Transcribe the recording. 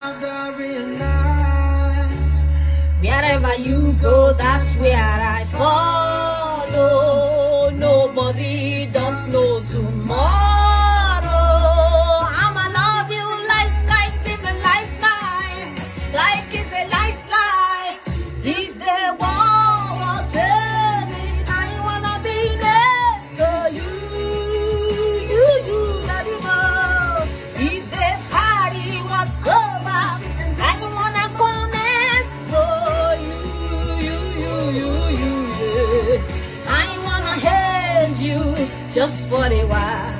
I've realized wherever you go, that's where I follow. Nobody don't know tomorrow. I'ma love you like is a lifestyle, like is a lifestyle. If the war was ending, I wanna be next to you, let it go. If the party was over, I wanna connect for you, yeah. I wanna hold you just for a while.